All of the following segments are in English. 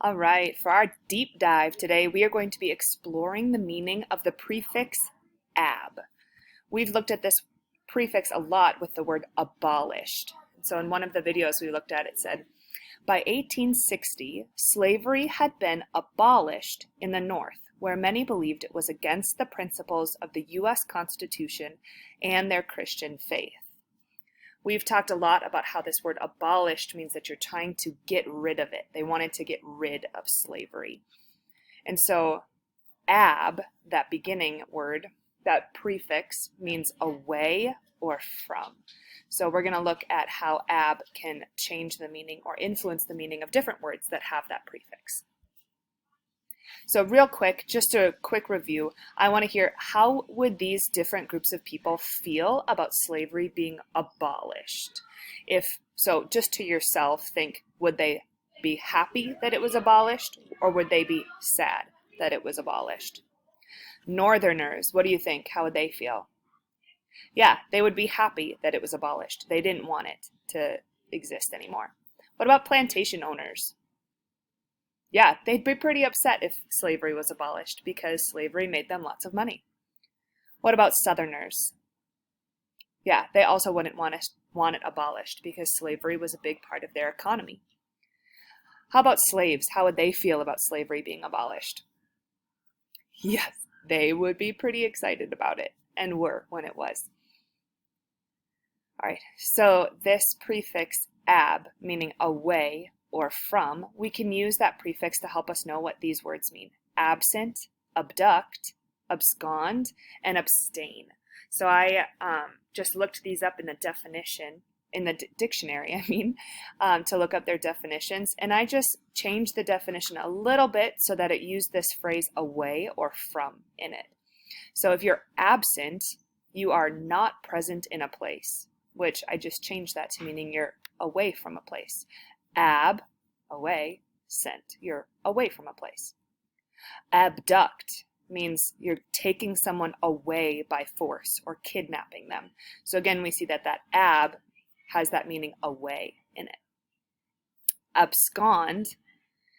All right, for our deep dive today, we are going to be exploring the meaning of the prefix ab. We've looked at this prefix a lot with the word abolished. So in one of the videos we looked at, it said, by 1860, slavery had been abolished in the North, where many believed it was against the principles of the U.S. Constitution and their Christian faith. We've talked a lot about how this word abolished means that you're trying to get rid of it. They wanted to get rid of slavery. And so ab, that beginning word, that prefix, means away or from. So we're going to look at how ab can change the meaning or influence the meaning of different words that have that prefix. So real quick, just a quick review, I want to hear how would these different groups of people feel about slavery being abolished? So just to yourself, think, would they be happy that it was abolished, or would they be sad that it was abolished? Northerners, what do you think? How would they feel? Yeah, they would be happy that it was abolished. They didn't want it to exist anymore. What about plantation owners? Yeah, they'd be pretty upset if slavery was abolished because slavery made them lots of money. What about Southerners? Yeah, they also wouldn't want it abolished because slavery was a big part of their economy. How about slaves? How would they feel about slavery being abolished? Yes, they would be pretty excited about it and were when it was. All right, so this prefix ab, meaning away or from, we can use that prefix to help us know what these words mean. Absent, abduct, abscond, and abstain. So I just looked these up in the definition, in the dictionary, to look up their definitions. And I just changed the definition a little bit so that it used this phrase away or from in it. So if you're absent, you are not present in a place, which I just changed that to meaning you're away from a place. Ab, away, sent. You're away from a place. Abduct means you're taking someone away by force or kidnapping them. So again, we see that ab has that meaning away in it. Abscond,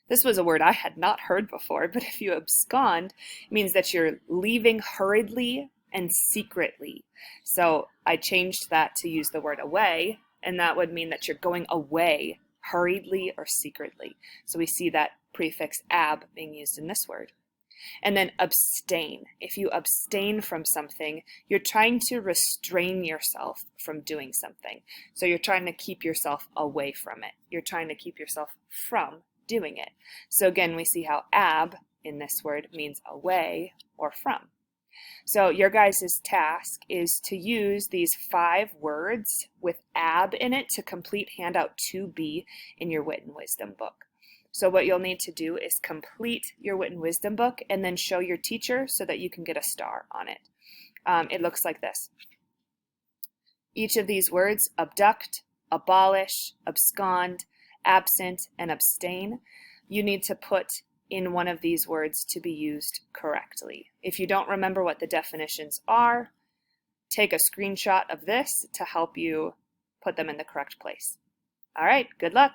this was a word I had not heard before, but if you abscond, it means that you're leaving hurriedly and secretly. So I changed that to use the word away, and that would mean that you're going away hurriedly or secretly. So we see that prefix ab being used in this word. And then abstain. If you abstain from something, you're trying to restrain yourself from doing something. So you're trying to keep yourself away from it. You're trying to keep yourself from doing it. So again, we see how ab in this word means away or from. So your guys' task is to use these 5 words with ab in it to complete handout 2B in your Wit and Wisdom book. So what you'll need to do is complete your Wit and Wisdom book and then show your teacher so that you can get a star on it. It looks like this. Each of these words, abduct, abolish, abscond, absent, and abstain, you need to put in one of these words to be used correctly. If you don't remember what the definitions are, take a screenshot of this to help you put them in the correct place. All right, good luck.